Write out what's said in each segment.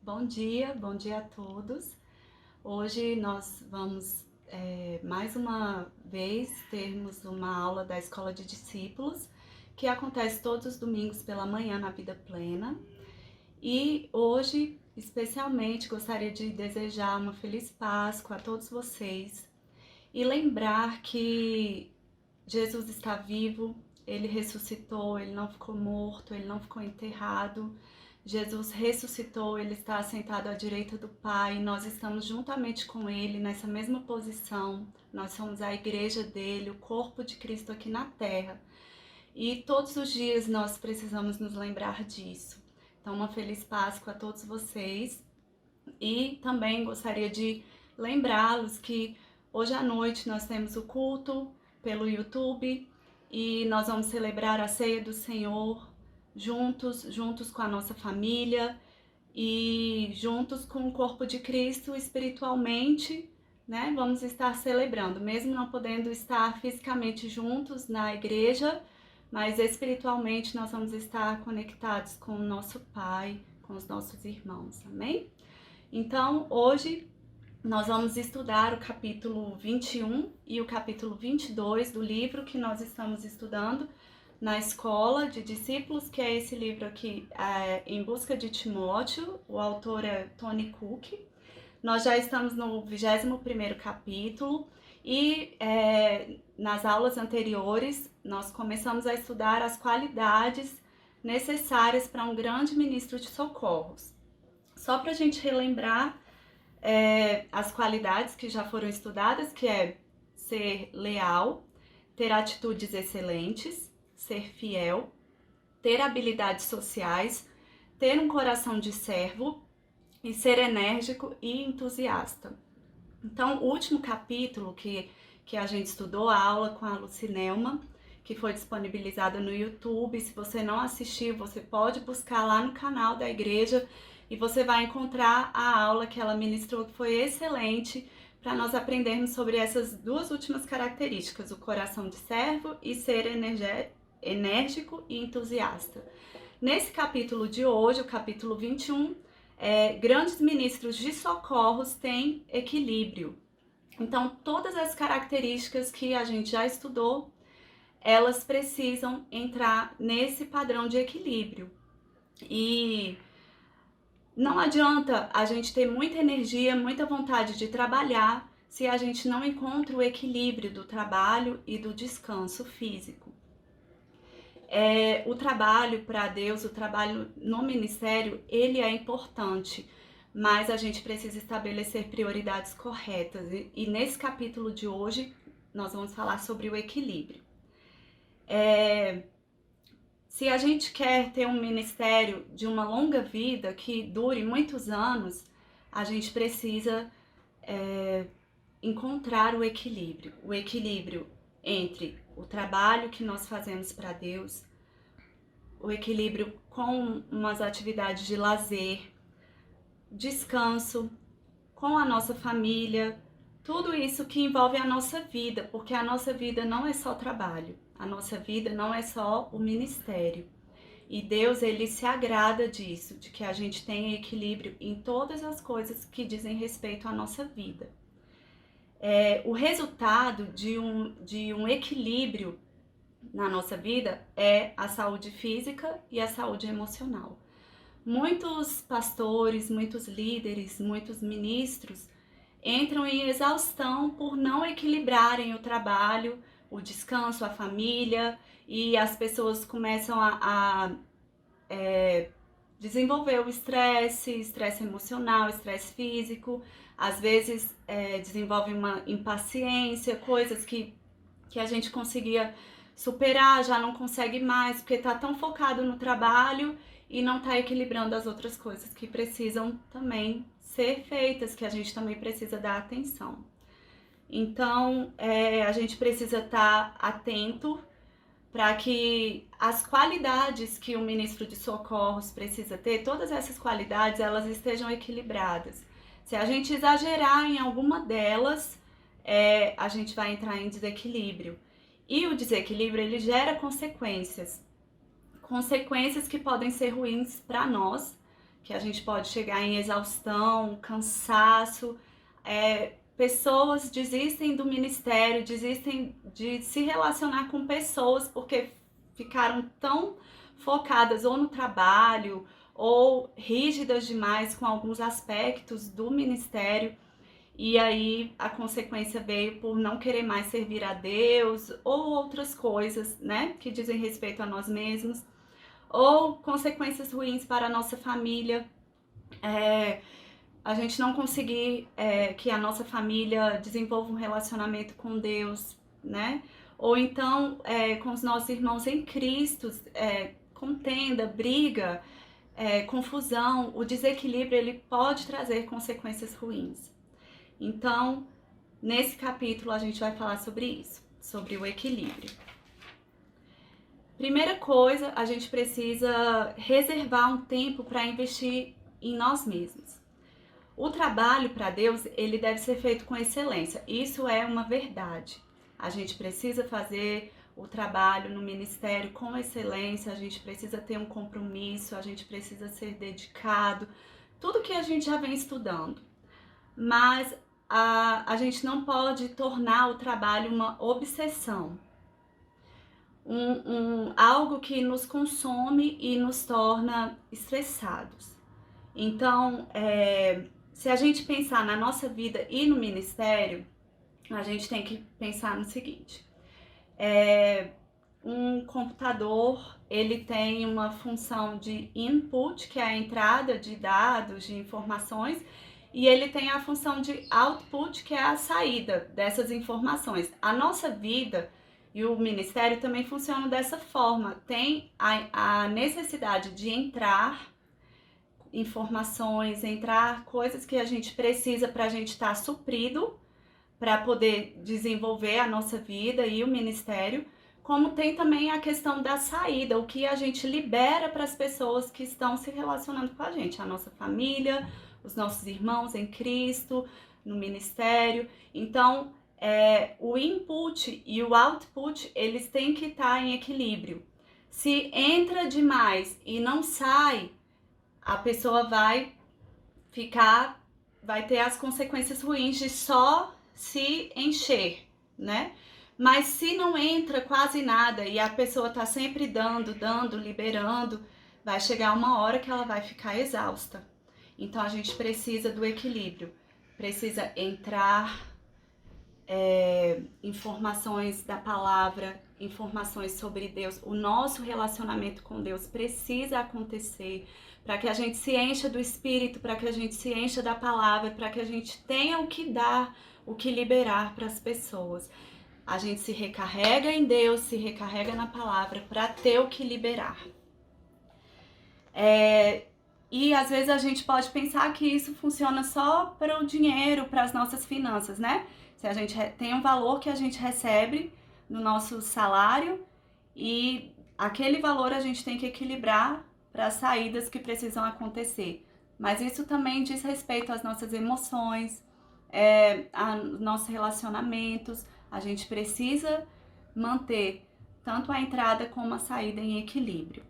Bom dia a todos. Hoje nós vamos mais uma vez termos uma aula da Escola de Discípulos, que acontece todos os domingos pela manhã na Vida Plena. E hoje, especialmente, gostaria de desejar uma feliz Páscoa a todos vocês e lembrar que Jesus está vivo, ele ressuscitou, ele não ficou morto, ele não ficou enterrado. Jesus ressuscitou, ele está sentado à direita do Pai, nós estamos juntamente com ele nessa mesma posição. Nós somos a igreja dele, o corpo de Cristo aqui na terra. E todos os dias nós precisamos nos lembrar disso. Então, uma feliz Páscoa a todos vocês. E também gostaria de lembrá-los que hoje à noite nós temos o culto pelo YouTube e nós vamos celebrar a ceia do Senhor juntos com a nossa família e juntos com o corpo de Cristo espiritualmente, né? Vamos estar celebrando, mesmo não podendo estar fisicamente juntos na igreja, mas espiritualmente nós vamos estar conectados com o nosso Pai, com os nossos irmãos, amém? Então, hoje nós vamos estudar o capítulo 21 e o capítulo 22 do livro que nós estamos estudando na Escola de Discípulos, que é esse livro aqui, Em Busca de Timóteo. O autor é Tony Cook. Nós já estamos no 21º capítulo e nas aulas anteriores nós começamos a estudar as qualidades necessárias para um grande ministro de socorros. Só para a gente relembrar as qualidades que já foram estudadas, que é ser leal, ter atitudes excelentes, ser fiel, ter habilidades sociais, ter um coração de servo e ser enérgico e entusiasta. Então, o último capítulo que a gente estudou, a aula com a Lucinelma, que foi disponibilizada no YouTube. Se você não assistiu, você pode buscar lá no canal da igreja e você vai encontrar a aula que ela ministrou, que foi excelente, para nós aprendermos sobre essas duas últimas características, o coração de servo e ser enérgico e entusiasta. Nesse capítulo de hoje, o capítulo 21, grandes ministros de socorros têm equilíbrio. Então, todas as características que a gente já estudou, elas precisam entrar nesse padrão de equilíbrio. E não adianta a gente ter muita energia, muita vontade de trabalhar, se a gente não encontra o equilíbrio do trabalho e do descanso físico. O trabalho para Deus, o trabalho no ministério, ele é importante, mas a gente precisa estabelecer prioridades corretas. E nesse capítulo de hoje, nós vamos falar sobre o equilíbrio. Se a gente quer ter um ministério de uma longa vida, que dure muitos anos, a gente precisa encontrar o equilíbrio entre o trabalho que nós fazemos para Deus, o equilíbrio com umas atividades de lazer, descanso, com a nossa família, tudo isso que envolve a nossa vida, porque a nossa vida não é só trabalho, a nossa vida não é só o ministério. E Deus, ele se agrada disso, de que a gente tenha equilíbrio em todas as coisas que dizem respeito à nossa vida. O resultado de um equilíbrio na nossa vida é a saúde física e a saúde emocional. Muitos pastores, muitos líderes, muitos ministros entram em exaustão por não equilibrarem o trabalho, o descanso, a família, e as pessoas começam a desenvolver o estresse emocional, estresse físico, às vezes desenvolve uma impaciência, coisas que a gente conseguia superar, já não consegue mais, porque está tão focado no trabalho e não está equilibrando as outras coisas que precisam também ser feitas, que a gente também precisa dar atenção. Então, a gente precisa estar atento para que as qualidades que o ministro de socorros precisa ter, todas essas qualidades, elas estejam equilibradas. Se a gente exagerar em alguma delas, a gente vai entrar em desequilíbrio. E o desequilíbrio, ele gera consequências que podem ser ruins para nós, que a gente pode chegar em exaustão, cansaço. Pessoas desistem do ministério, desistem de se relacionar com pessoas porque ficaram tão focadas ou no trabalho ou rígidas demais com alguns aspectos do ministério, e aí a consequência veio por não querer mais servir a Deus ou outras coisas, né, que dizem respeito a nós mesmos, ou consequências ruins para a nossa família, a gente não conseguir que a nossa família desenvolva um relacionamento com Deus, né, ou então com os nossos irmãos em Cristo, contenda, briga, confusão, o desequilíbrio ele pode trazer consequências ruins. Então, nesse capítulo a gente vai falar sobre isso, sobre o equilíbrio. Primeira coisa, a gente precisa reservar um tempo para investir em nós mesmos. O trabalho para Deus, ele deve ser feito com excelência. Isso é uma verdade. A gente precisa fazer o trabalho no ministério com excelência, a gente precisa ter um compromisso, a gente precisa ser dedicado, tudo que a gente já vem estudando. Mas a gente não pode tornar o trabalho uma obsessão, algo que nos consome e nos torna estressados. Então, se a gente pensar na nossa vida e no ministério, a gente tem que pensar no seguinte: um computador, ele tem uma função de input, que é a entrada de dados, de informações, e ele tem a função de output, que é a saída dessas informações. A nossa vida e o ministério também funcionam dessa forma. Tem a necessidade de entrar informações, entrar coisas que a gente precisa para a gente estar suprido, para poder desenvolver a nossa vida e o ministério, como tem também a questão da saída, o que a gente libera para as pessoas que estão se relacionando com a gente, a nossa família, os nossos irmãos em Cristo, no ministério. Então, o input e o output, eles têm que estar em equilíbrio. Se entra demais e não sai, a pessoa vai ter as consequências ruins de só se encher, né? Mas se não entra quase nada e a pessoa tá sempre dando, liberando, vai chegar uma hora que ela vai ficar exausta. Então a gente precisa do equilíbrio, precisa entrar informações da palavra, informações sobre Deus. O nosso relacionamento com Deus precisa acontecer para que a gente se encha do Espírito, para que a gente se encha da palavra, para que a gente tenha o que dar, o que liberar para as pessoas. A gente se recarrega em Deus, se recarrega na palavra para ter o que liberar. E às vezes a gente pode pensar que isso funciona só para o dinheiro, para as nossas finanças, né? Se a gente tem um valor que a gente recebe no nosso salário e aquele valor a gente tem que equilibrar para as saídas que precisam acontecer. Mas isso também diz respeito às nossas emoções, aos nossos relacionamentos. A gente precisa manter tanto a entrada como a saída em equilíbrio.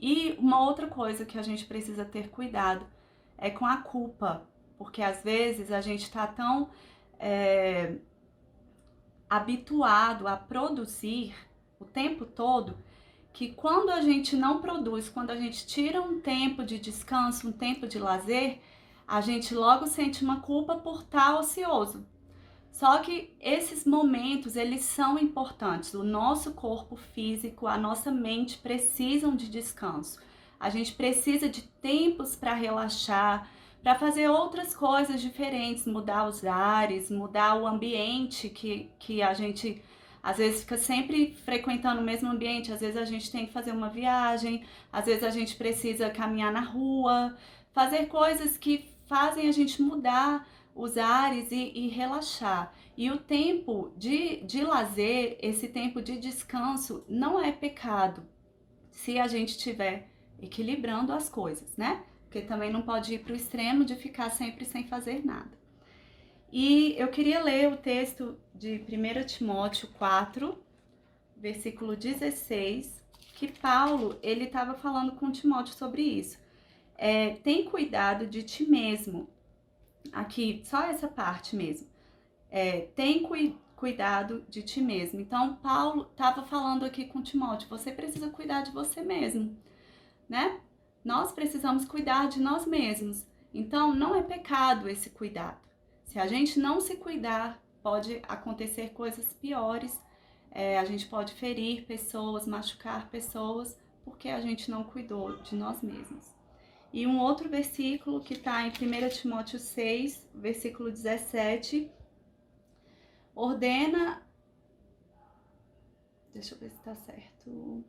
E uma outra coisa que a gente precisa ter cuidado é com a culpa, porque às vezes a gente está tão habituado a produzir o tempo todo que quando a gente não produz, quando a gente tira um tempo de descanso, um tempo de lazer, a gente logo sente uma culpa por estar ocioso. Só que esses momentos, eles são importantes. O nosso corpo físico, a nossa mente precisam de descanso. A gente precisa de tempos para relaxar, para fazer outras coisas diferentes, mudar os ares, mudar o ambiente que a gente às vezes fica sempre frequentando o mesmo ambiente. Às vezes a gente tem que fazer uma viagem, às vezes a gente precisa caminhar na rua, fazer coisas que fazem a gente mudar os ares e relaxar. E o tempo de lazer, esse tempo de descanso, não é pecado se a gente estiver equilibrando as coisas, né? Porque também não pode ir para o extremo de ficar sempre sem fazer nada. E eu queria ler o texto de 1 Timóteo 4, versículo 16, que Paulo, ele estava falando com Timóteo sobre isso. Tem cuidado de ti mesmo. Aqui, só essa parte mesmo. Tem cuidado de ti mesmo. Então, Paulo estava falando aqui com Timóteo, você precisa cuidar de você mesmo, né? Nós precisamos cuidar de nós mesmos. Então, não é pecado esse cuidado. Se a gente não se cuidar, pode acontecer coisas piores. A gente pode ferir pessoas, machucar pessoas, porque a gente não cuidou de nós mesmos. E um outro versículo que está em 1 Timóteo 6, versículo 17, ordena... Deixa eu ver se está certo.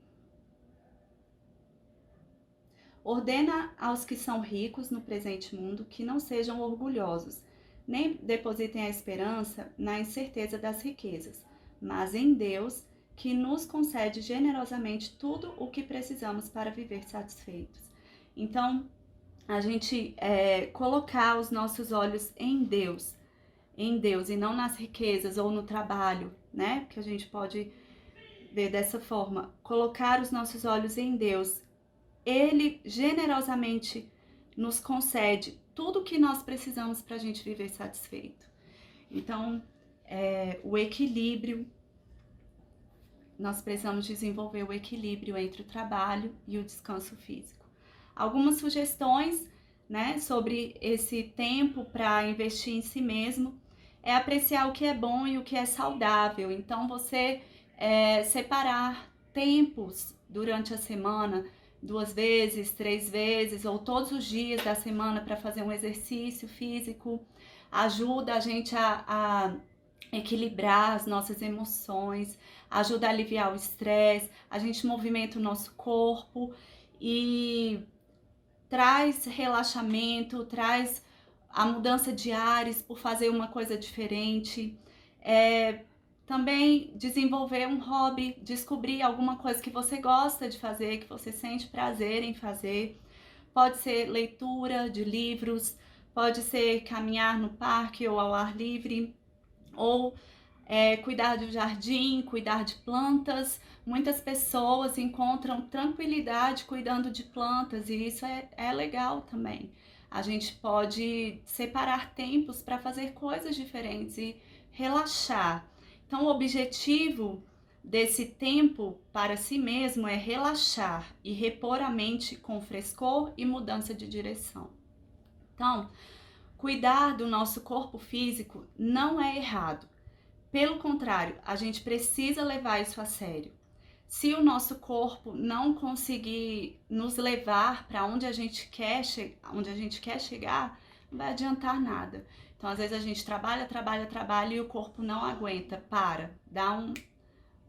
Ordena aos que são ricos no presente mundo que não sejam orgulhosos, nem depositem a esperança na incerteza das riquezas, mas em Deus, que nos concede generosamente tudo o que precisamos para viver satisfeitos. Então, a gente colocar os nossos olhos em Deus e não nas riquezas ou no trabalho, né? Que a gente pode ver dessa forma. Colocar os nossos olhos em Deus. Ele generosamente nos concede tudo o que nós precisamos para a gente viver satisfeito. Então, o equilíbrio, nós precisamos desenvolver o equilíbrio entre o trabalho e o descanso físico. Algumas sugestões, né, sobre esse tempo para investir em si mesmo é apreciar o que é bom e o que é saudável. Então, você separar tempos durante a semana, 2 vezes, 3 vezes ou todos os dias da semana para fazer um exercício físico, ajuda a gente a equilibrar as nossas emoções, ajuda a aliviar o estresse, a gente movimenta o nosso corpo e traz relaxamento, traz a mudança de ares por fazer uma coisa diferente. Também desenvolver um hobby, descobrir alguma coisa que você gosta de fazer, que você sente prazer em fazer. Pode ser leitura de livros, pode ser caminhar no parque ou ao ar livre, ou cuidar do jardim, cuidar de plantas. Muitas pessoas encontram tranquilidade cuidando de plantas e isso é legal também. A gente pode separar tempos para fazer coisas diferentes e relaxar. Então, o objetivo desse tempo para si mesmo é relaxar e repor a mente com frescor e mudança de direção. Então, cuidar do nosso corpo físico não é errado. Pelo contrário, a gente precisa levar isso a sério. Se o nosso corpo não conseguir nos levar para onde a gente quer chegar, não vai adiantar nada. Então, às vezes a gente trabalha e o corpo não aguenta, dá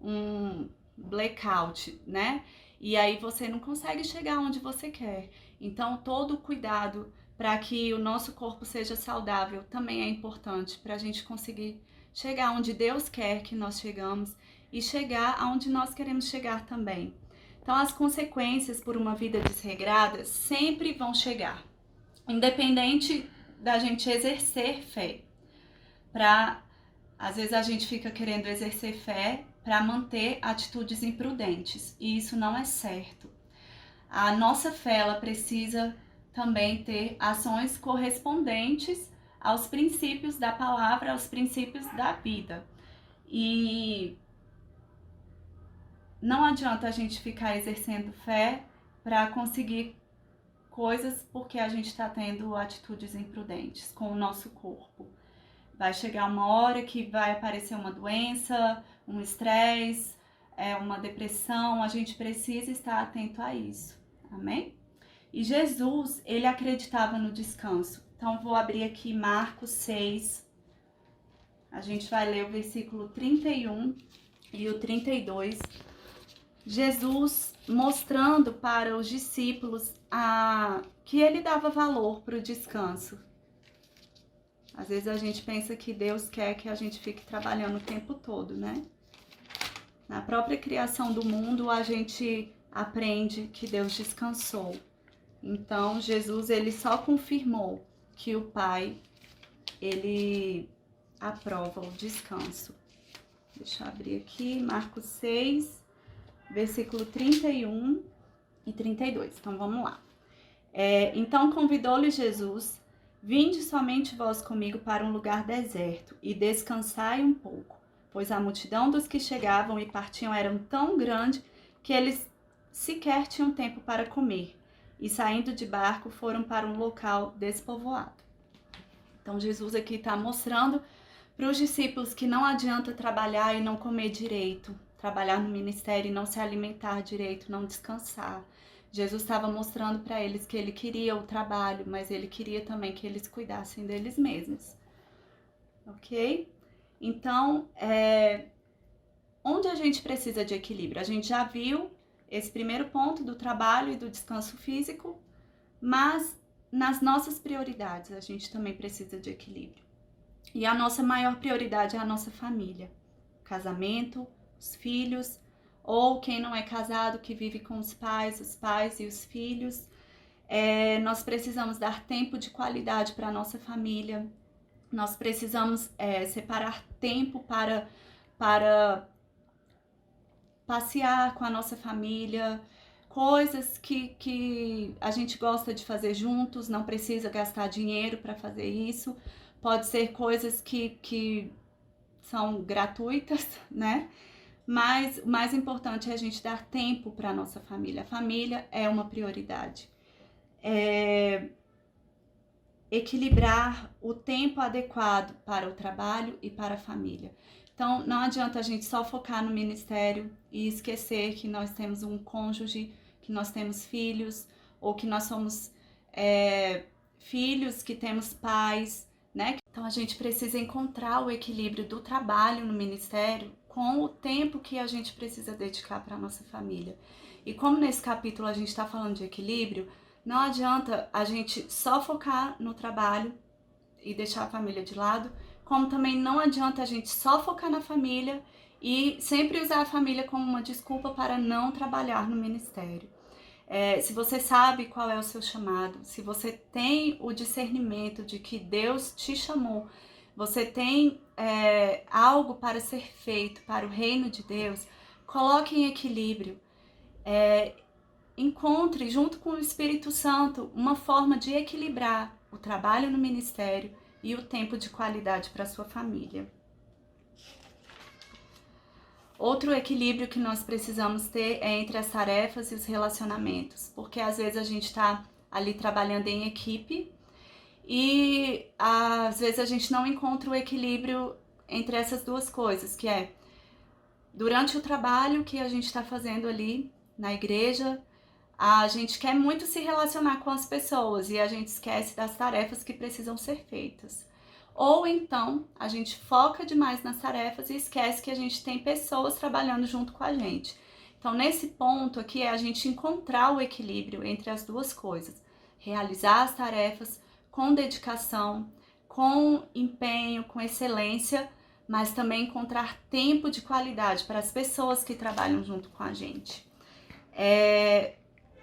um blackout, né? E aí você não consegue chegar onde você quer. Então, todo o cuidado para que o nosso corpo seja saudável também é importante para a gente conseguir chegar onde Deus quer que nós chegamos e chegar aonde nós queremos chegar também. Então, as consequências por uma vida desregrada sempre vão chegar, independente da gente exercer fé. Às vezes a gente fica querendo exercer fé para manter atitudes imprudentes, e isso não é certo. A nossa fé, ela precisa também ter ações correspondentes aos princípios da palavra, aos princípios da vida. E não adianta a gente ficar exercendo fé para conseguir coisas porque a gente está tendo atitudes imprudentes com o nosso corpo. Vai chegar uma hora que vai aparecer uma doença, um estresse, uma depressão. A gente precisa estar atento a isso. Amém? E Jesus, ele acreditava no descanso. Então, vou abrir aqui Marcos 6. A gente vai ler o versículo 31 e o 32. Jesus mostrando para os discípulos que ele dava valor para o descanso. Às vezes a gente pensa que Deus quer que a gente fique trabalhando o tempo todo, né? Na própria criação do mundo, a gente aprende que Deus descansou. Então, Jesus, ele só confirmou que o Pai, ele aprova o descanso. Deixa eu abrir aqui, Marcos 6, versículo 31 e 32. Então, vamos lá. Então convidou-lhe Jesus: vinde somente vós comigo para um lugar deserto e descansai um pouco, pois a multidão dos que chegavam e partiam era tão grande que eles sequer tinham tempo para comer. E saindo de barco foram para um local despovoado. Então Jesus aqui está mostrando para os discípulos que não adianta trabalhar e não comer direito, trabalhar no ministério e não se alimentar direito, não descansar. Jesus estava mostrando para eles que ele queria o trabalho, mas ele queria também que eles cuidassem deles mesmos. Ok? Então, onde a gente precisa de equilíbrio? A gente já viu esse primeiro ponto do trabalho e do descanso físico, mas nas nossas prioridades a gente também precisa de equilíbrio. E a nossa maior prioridade é a nossa família, casamento, os filhos, ou quem não é casado, que vive com os pais e os filhos. Nós precisamos dar tempo de qualidade para a nossa família, nós precisamos separar tempo para passear com a nossa família, coisas que a gente gosta de fazer juntos, não precisa gastar dinheiro para fazer isso, pode ser coisas que são gratuitas, né? Mas o mais importante é a gente dar tempo para a nossa família. A família é uma prioridade. Equilibrar o tempo adequado para o trabalho e para a família. Então, não adianta a gente só focar no ministério e esquecer que nós temos um cônjuge, que nós temos filhos, ou que nós somos filhos, que temos pais, né? Então, a gente precisa encontrar o equilíbrio do trabalho no ministério com o tempo que a gente precisa dedicar para a nossa família. E como nesse capítulo a gente está falando de equilíbrio, não adianta a gente só focar no trabalho e deixar a família de lado, como também não adianta a gente só focar na família e sempre usar a família como uma desculpa para não trabalhar no ministério. Se você sabe qual é o seu chamado, se você tem o discernimento de que Deus te chamou, você tem algo para ser feito para o reino de Deus, coloque em equilíbrio. Encontre, junto com o Espírito Santo, uma forma de equilibrar o trabalho no ministério e o tempo de qualidade para a sua família. Outro equilíbrio que nós precisamos ter é entre as tarefas e os relacionamentos, porque às vezes a gente está ali trabalhando em equipe e às vezes a gente não encontra o equilíbrio entre essas duas coisas, que é durante o trabalho que a gente está fazendo ali na igreja, a gente quer muito se relacionar com as pessoas e a gente esquece das tarefas que precisam ser feitas. Ou então, a gente foca demais nas tarefas e esquece que a gente tem pessoas trabalhando junto com a gente. Então, nesse ponto aqui é a gente encontrar o equilíbrio entre as duas coisas. Realizar as tarefas com dedicação, com empenho, com excelência, mas também encontrar tempo de qualidade para as pessoas que trabalham junto com a gente.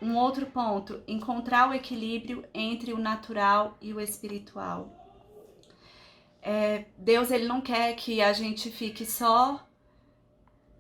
Um outro ponto, encontrar o equilíbrio entre o natural e o espiritual. Deus, ele não quer que a gente fique só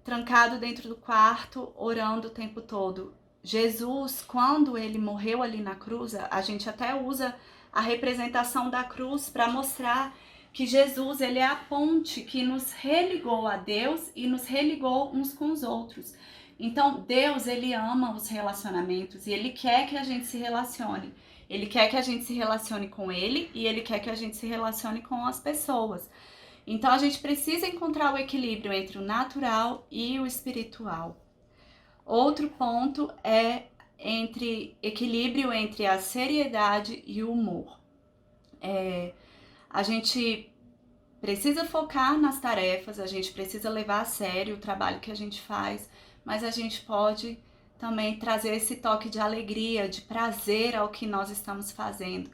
trancado dentro do quarto, orando o tempo todo. Jesus, quando ele morreu ali na cruz, a gente até usa a representação da cruz para mostrar que Jesus, ele é a ponte que nos religou a Deus e nos religou uns com os outros. Então, Deus, ele ama os relacionamentos e ele quer que a gente se relacione. Ele quer que a gente se relacione com ele e ele quer que a gente se relacione com as pessoas. Então, a gente precisa encontrar o equilíbrio entre o natural e o espiritual. Outro ponto é equilíbrio entre a seriedade e o humor. A gente precisa focar nas tarefas, a gente precisa levar a sério o trabalho que a gente faz, mas a gente pode também trazer esse toque de alegria, de prazer ao que nós estamos fazendo.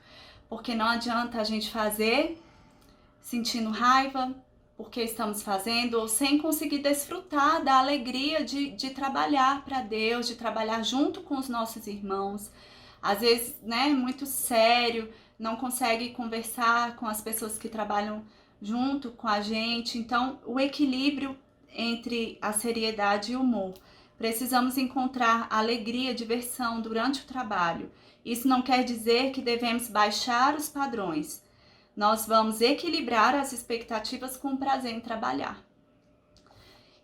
Porque não adianta a gente fazer sentindo raiva porque estamos fazendo ou sem conseguir desfrutar da alegria de trabalhar para Deus, de trabalhar junto com os nossos irmãos. Às vezes, né, muito sério, não consegue conversar com as pessoas que trabalham junto com a gente. Então, o equilíbrio entre a seriedade e o humor. Precisamos encontrar alegria, diversão durante o trabalho. Isso não quer dizer que devemos baixar os padrões. Nós vamos equilibrar as expectativas com o prazer em trabalhar.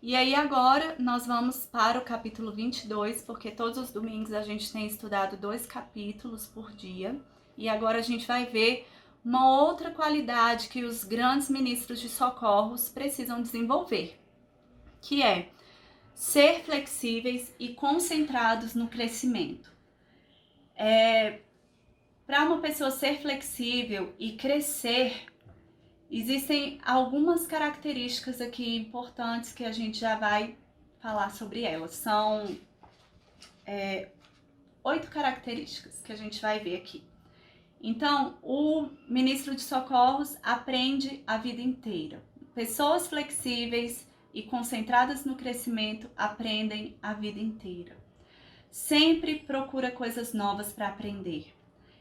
E aí agora nós vamos para o capítulo 22, porque todos os domingos a gente tem estudado 2 capítulos por dia. E agora a gente vai ver uma outra qualidade que os grandes ministros de socorros precisam desenvolver, que é ser flexíveis e concentrados no crescimento. Para uma pessoa ser flexível e crescer, existem algumas características aqui importantes que a gente já vai falar sobre elas. São 8 características que a gente vai ver aqui. Então, o ministro de socorros aprende a vida inteira. Pessoas flexíveis e concentradas no crescimento aprendem a vida inteira. Sempre procura coisas novas para aprender.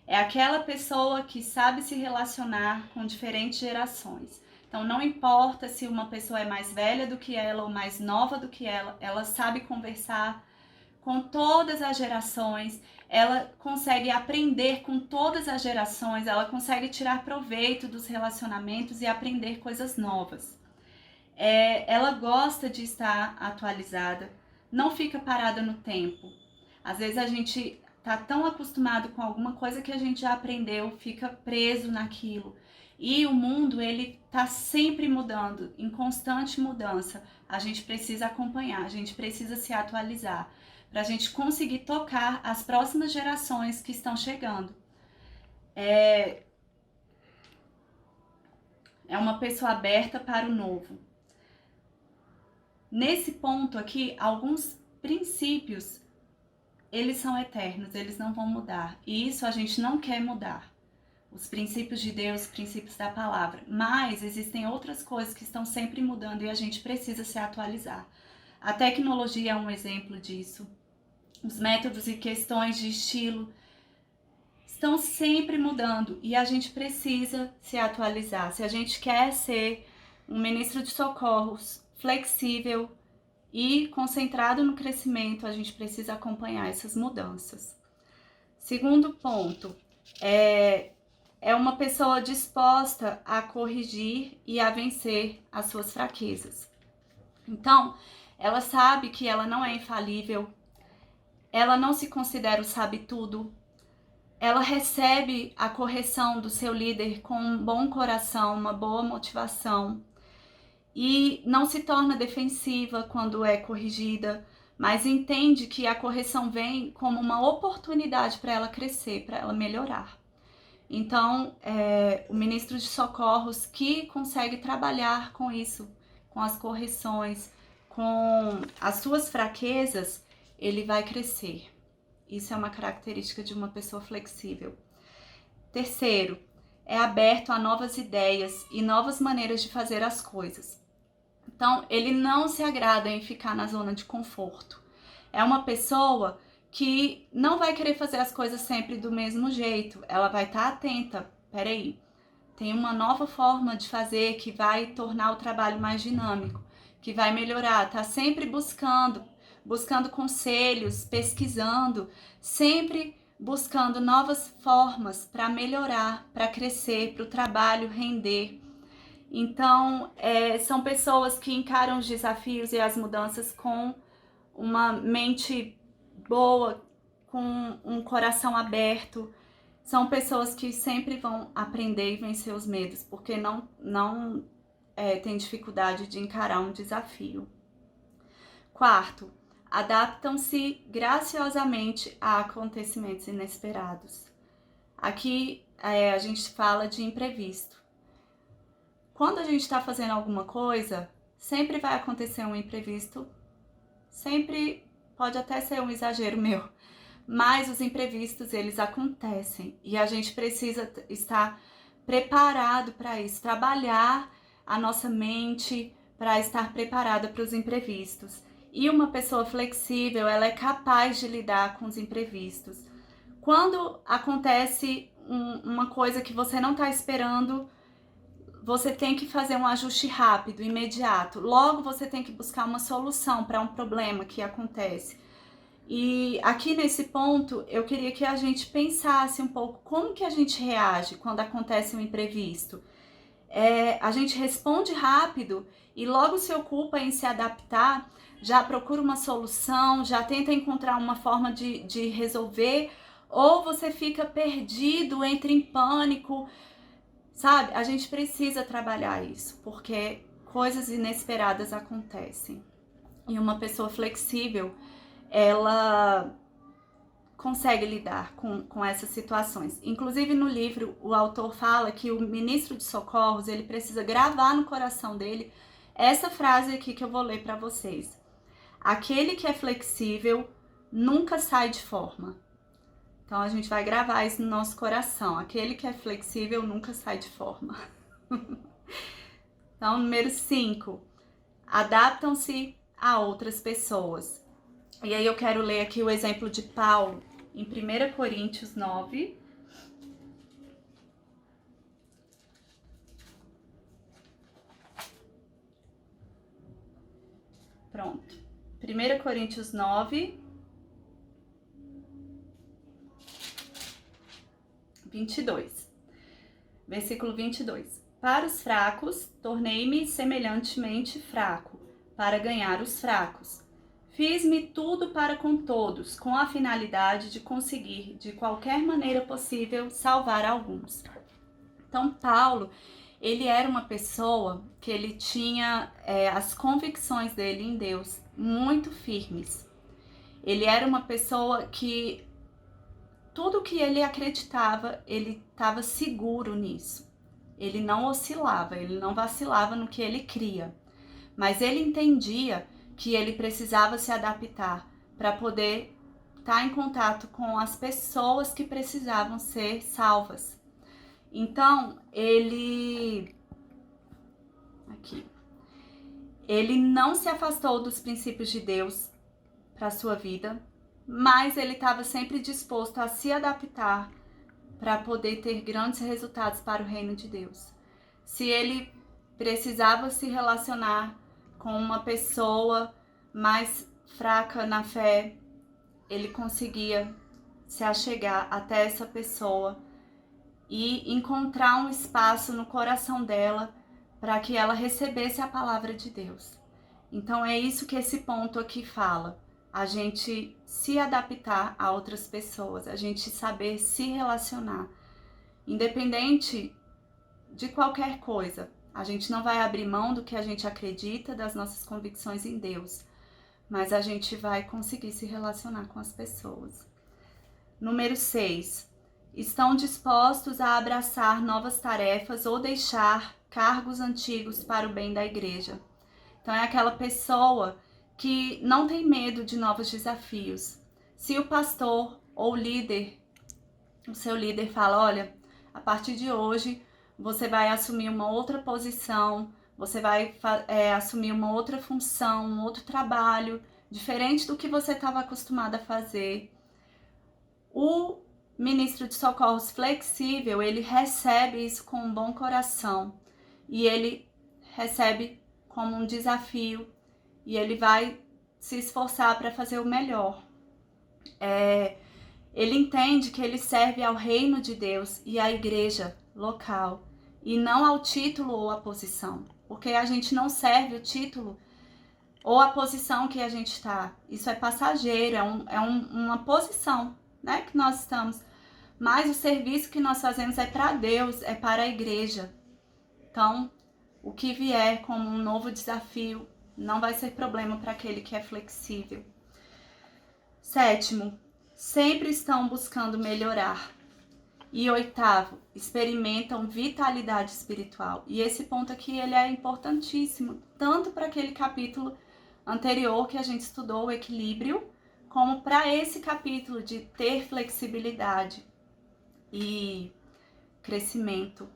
É aquela pessoa que sabe se relacionar com diferentes gerações. Então, não importa se uma pessoa é mais velha do que ela ou mais nova do que ela sabe conversar com todas as gerações, ela consegue aprender com todas as gerações, ela consegue tirar proveito dos relacionamentos e aprender coisas novas. Ela gosta de estar atualizada, não fica parada no tempo. Às vezes a gente tá tão acostumado com alguma coisa que a gente já aprendeu, fica preso naquilo. E o mundo, ele tá sempre mudando, em constante mudança. A gente precisa acompanhar, a gente precisa se atualizar, para a gente conseguir tocar as próximas gerações que estão chegando. É uma pessoa aberta para o novo. Nesse ponto aqui, alguns princípios, eles são eternos, eles não vão mudar. E isso a gente não quer mudar. Os princípios de Deus, os princípios da palavra. Mas existem outras coisas que estão sempre mudando e a gente precisa se atualizar. A tecnologia é um exemplo disso. Os métodos e questões de estilo estão sempre mudando e a gente precisa se atualizar. Se a gente quer ser um ministro de socorros flexível e concentrado no crescimento, a gente precisa acompanhar essas mudanças. Segundo ponto, é uma pessoa disposta a corrigir e a vencer as suas fraquezas. Então, ela sabe que ela não é infalível, ela não se considera o sabe-tudo, ela recebe a correção do seu líder com um bom coração, uma boa motivação e não se torna defensiva quando é corrigida, mas entende que a correção vem como uma oportunidade para ela crescer, para ela melhorar. Então, o ministro de socorros que consegue trabalhar com isso, com as correções, com as suas fraquezas, ele vai crescer. Isso é uma característica de uma pessoa flexível. Terceiro, é aberto a novas ideias e novas maneiras de fazer as coisas. Então, ele não se agrada em ficar na zona de conforto. É uma pessoa que não vai querer fazer as coisas sempre do mesmo jeito. Ela vai estar atenta. Peraí, tem uma nova forma de fazer que vai tornar o trabalho mais dinâmico, que vai melhorar. Tá sempre buscando conselhos, pesquisando, sempre buscando novas formas para melhorar, para crescer, para o trabalho render. Então, são pessoas que encaram os desafios e as mudanças com uma mente boa, com um coração aberto. São pessoas que sempre vão aprender e vencer os medos, porque não tem dificuldade de encarar um desafio. Quarto, adaptam-se graciosamente a acontecimentos inesperados. Aqui a gente fala de imprevisto. Quando a gente está fazendo alguma coisa, sempre vai acontecer um imprevisto, sempre pode até ser um exagero meu, mas os imprevistos eles acontecem e a gente precisa estar preparado para isso, trabalhar a nossa mente para estar preparada para os imprevistos. E uma pessoa flexível, ela é capaz de lidar com os imprevistos. Quando acontece uma coisa que você não está esperando, você tem que fazer um ajuste rápido, imediato. Logo você tem que buscar uma solução para um problema que acontece. E aqui nesse ponto, eu queria que a gente pensasse um pouco como que a gente reage quando acontece um imprevisto. A gente responde rápido e logo se ocupa em se adaptar, já procura uma solução, já tenta encontrar uma forma de resolver, ou você fica perdido, entra em pânico, sabe? A gente precisa trabalhar isso, porque coisas inesperadas acontecem. E uma pessoa flexível, ela consegue lidar com essas situações. Inclusive no livro, o autor fala que o ministro de socorros, ele precisa gravar no coração dele essa frase aqui que eu vou ler para vocês. Aquele que é flexível nunca sai de forma. Então a gente vai gravar isso no nosso coração. Aquele que é flexível nunca sai de forma. Então, número 5. Adaptam-se a outras pessoas. E aí eu quero ler aqui o exemplo de Paulo em 1 Coríntios 9. Pronto. 1 Coríntios 9, 22. Versículo 22. Para os fracos, tornei-me semelhantemente fraco, para ganhar os fracos. Fiz-me tudo para com todos, com a finalidade de conseguir, de qualquer maneira possível, salvar alguns. Então, Paulo, ele era uma pessoa que ele tinha as convicções dele em Deus muito firmes. Ele era uma pessoa que tudo que ele acreditava, ele estava seguro nisso. Ele não oscilava, ele não vacilava no que ele cria. Mas ele entendia que ele precisava se adaptar para poder estar em contato com as pessoas que precisavam ser salvas. Então, ele não se afastou dos princípios de Deus para a sua vida, mas ele estava sempre disposto a se adaptar para poder ter grandes resultados para o reino de Deus. Se ele precisava se relacionar com uma pessoa mais fraca na fé, ele conseguia se achegar até essa pessoa e encontrar um espaço no coração dela para que ela recebesse a palavra de Deus. Então é isso que esse ponto aqui fala. A gente se adaptar a outras pessoas, a gente saber se relacionar. Independente de qualquer coisa, a gente não vai abrir mão do que a gente acredita, das nossas convicções em Deus, mas a gente vai conseguir se relacionar com as pessoas. Número 6. Estão dispostos a abraçar novas tarefas ou deixar cargos antigos para o bem da igreja. Então é aquela pessoa que não tem medo de novos desafios. Se o pastor ou o seu líder fala, olha, a partir de hoje você vai assumir uma outra posição, você vai assumir uma outra função, um outro trabalho, diferente do que você estava acostumado a fazer. O ministro de socorros flexível, ele recebe isso com um bom coração e ele recebe como um desafio e ele vai se esforçar para fazer o melhor. Ele entende que ele serve ao reino de Deus e à igreja local e não ao título ou à posição, porque a gente não serve o título ou a posição que a gente está. Isso é passageiro, uma posição, né, que nós estamos. Mas o serviço que nós fazemos é para Deus, é para a igreja. Então, o que vier como um novo desafio não vai ser problema para aquele que é flexível. 7. Sempre estão buscando melhorar. E 8, experimentam vitalidade espiritual. E esse ponto aqui ele é importantíssimo, tanto para aquele capítulo anterior que a gente estudou, o equilíbrio, como para esse capítulo de ter flexibilidade e crescimento.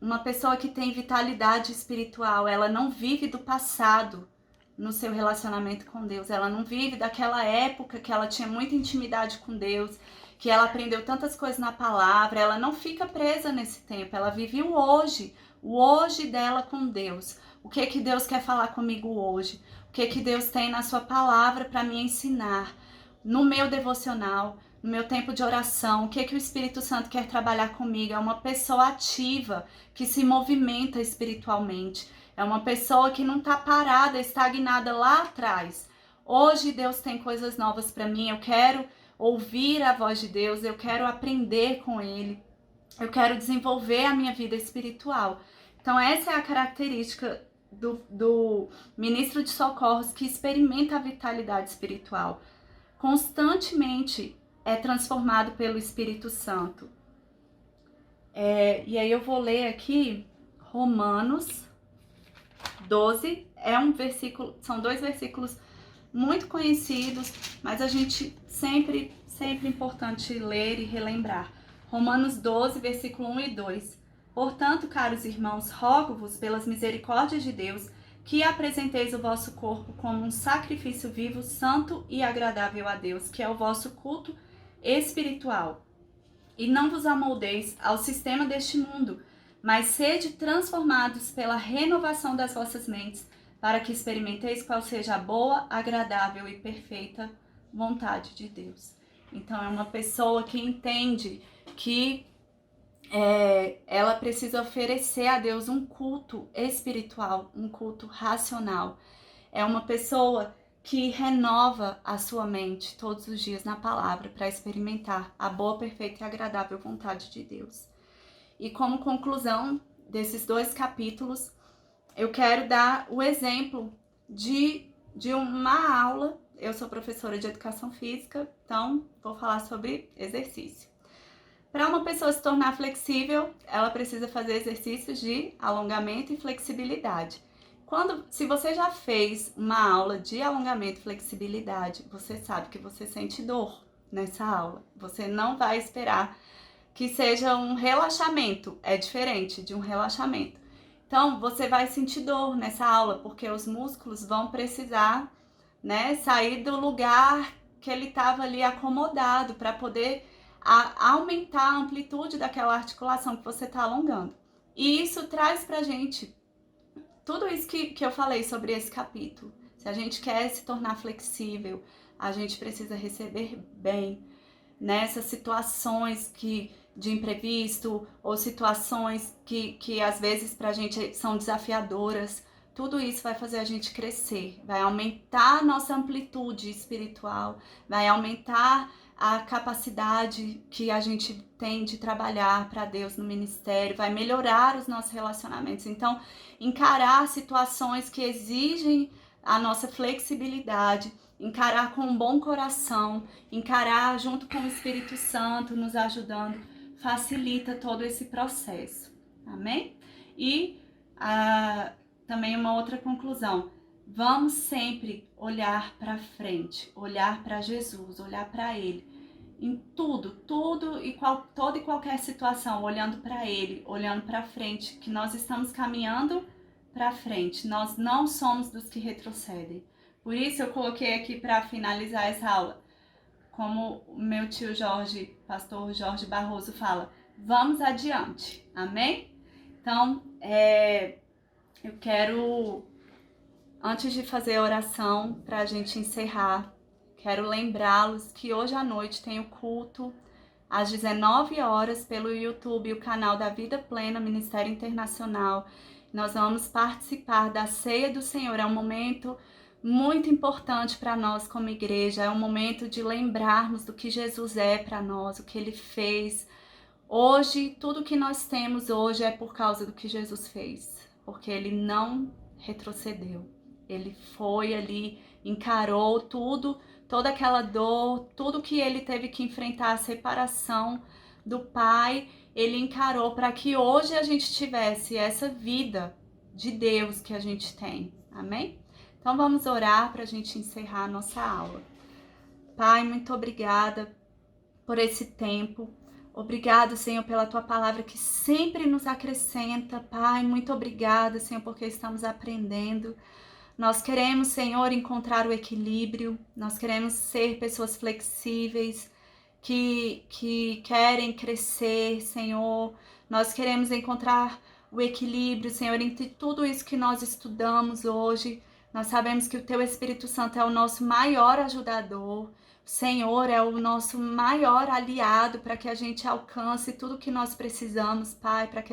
Uma pessoa que tem vitalidade espiritual, ela não vive do passado no seu relacionamento com Deus, ela não vive daquela época que ela tinha muita intimidade com Deus que ela aprendeu tantas coisas na palavra, ela não fica presa nesse tempo, ela vive o hoje dela com Deus. O que que Deus quer falar comigo hoje? O que que Deus tem na sua palavra para me ensinar? No meu devocional, no meu tempo de oração, o que que o Espírito Santo quer trabalhar comigo? É uma pessoa ativa, que se movimenta espiritualmente. É uma pessoa que não está parada, estagnada lá atrás. Hoje Deus tem coisas novas para mim, eu quero ouvir a voz de Deus, eu quero aprender com Ele, eu quero desenvolver a minha vida espiritual. Então essa é a característica do ministro de socorros que experimenta a vitalidade espiritual. Constantemente é transformado pelo Espírito Santo. E aí eu vou ler aqui Romanos 12, são 2 versículos muito conhecidos, mas a gente sempre é importante ler e relembrar. Romanos 12, versículo 1 e 2. Portanto, caros irmãos, rogo-vos pelas misericórdias de Deus que apresenteis o vosso corpo como um sacrifício vivo, santo e agradável a Deus, que é o vosso culto espiritual. E não vos amoldeis ao sistema deste mundo, mas sede transformados pela renovação das vossas mentes, para que experimenteis qual seja a boa, agradável e perfeita vontade de Deus. Então é uma pessoa que entende que ela precisa oferecer a Deus um culto espiritual, um culto racional. É uma pessoa que renova a sua mente todos os dias na palavra para experimentar a boa, perfeita e agradável vontade de Deus. E como conclusão desses 2 capítulos, eu quero dar o exemplo de uma aula. Eu sou professora de educação física, então vou falar sobre exercício. Para uma pessoa se tornar flexível, ela precisa fazer exercícios de alongamento e flexibilidade. Se você já fez uma aula de alongamento e flexibilidade, você sabe que você sente dor nessa aula. Você não vai esperar que seja um relaxamento, é diferente de um relaxamento. Então, você vai sentir dor nessa aula, porque os músculos vão precisar, sair do lugar que ele estava ali acomodado para poder aumentar a amplitude daquela articulação que você está alongando. E isso traz pra gente tudo isso que eu falei sobre esse capítulo. Se a gente quer se tornar flexível, a gente precisa receber bem nessas situações de imprevisto ou situações que às vezes pra gente são desafiadoras. Tudo isso vai fazer a gente crescer, vai aumentar a nossa amplitude espiritual, vai aumentar a capacidade que a gente tem de trabalhar para Deus no ministério, vai melhorar os nossos relacionamentos. Então, encarar situações que exigem a nossa flexibilidade, encarar com um bom coração, encarar junto com o Espírito Santo nos ajudando, facilita todo esse processo. Amém? E também uma outra conclusão. Vamos sempre olhar para frente, olhar para Jesus, olhar para Ele. Em toda e qualquer situação, olhando para Ele, olhando para frente, que nós estamos caminhando para frente. Nós não somos dos que retrocedem. Por isso eu coloquei aqui para finalizar essa aula, como o meu tio Jorge, pastor Jorge Barroso fala, vamos adiante. Amém? Então, eu quero, antes de fazer a oração para a gente encerrar, quero lembrá-los que hoje à noite tem o culto às 19 horas pelo YouTube, o canal da Vida Plena, Ministério Internacional. Nós vamos participar da Ceia do Senhor. É um momento muito importante para nós como igreja. É um momento de lembrarmos do que Jesus é para nós, o que Ele fez. Hoje, tudo que nós temos hoje é por causa do que Jesus fez, porque Ele não retrocedeu. Ele foi ali, encarou toda aquela dor, tudo que Ele teve que enfrentar, a separação do Pai, Ele encarou para que hoje a gente tivesse essa vida de Deus que a gente tem. Amém? Então vamos orar para a gente encerrar a nossa aula. Pai, muito obrigada por esse tempo. Obrigado, Senhor, pela Tua palavra que sempre nos acrescenta. Pai, muito obrigada, Senhor, porque estamos aprendendo. Nós queremos, Senhor, encontrar o equilíbrio. Nós queremos ser pessoas flexíveis, que querem crescer, Senhor. Nós queremos encontrar o equilíbrio, Senhor, entre tudo isso que nós estudamos hoje. Nós sabemos que o Teu Espírito Santo é o nosso maior ajudador. O Senhor é o nosso maior aliado para que a gente alcance tudo que nós precisamos, Pai, para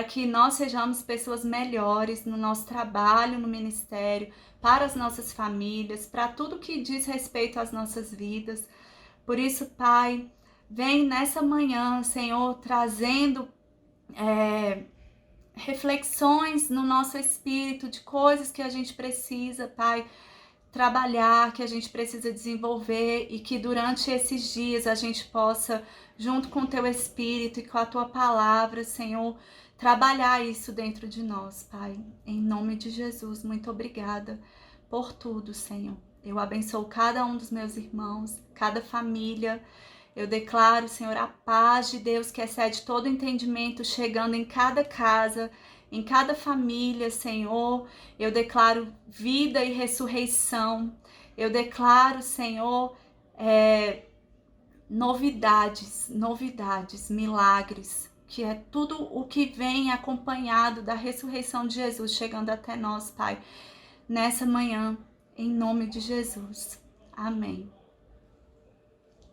que nós sejamos pessoas melhores no nosso trabalho, no ministério, para as nossas famílias, para tudo que diz respeito às nossas vidas. Por isso, Pai, vem nessa manhã, Senhor, trazendo reflexões no nosso espírito de coisas que a gente precisa, Pai, trabalhar, que a gente precisa desenvolver e que durante esses dias a gente possa, junto com o Teu Espírito e com a Tua palavra, Senhor, trabalhar isso dentro de nós, Pai. Em nome de Jesus, muito obrigada por tudo, Senhor. Eu abençoo cada um dos meus irmãos, cada família. Eu declaro, Senhor, a paz de Deus que excede todo entendimento chegando em cada casa, em cada família, Senhor. Eu declaro vida e ressurreição. Eu declaro, Senhor, novidades, milagres, que é tudo o que vem acompanhado da ressurreição de Jesus chegando até nós, Pai, nessa manhã, em nome de Jesus. Amém.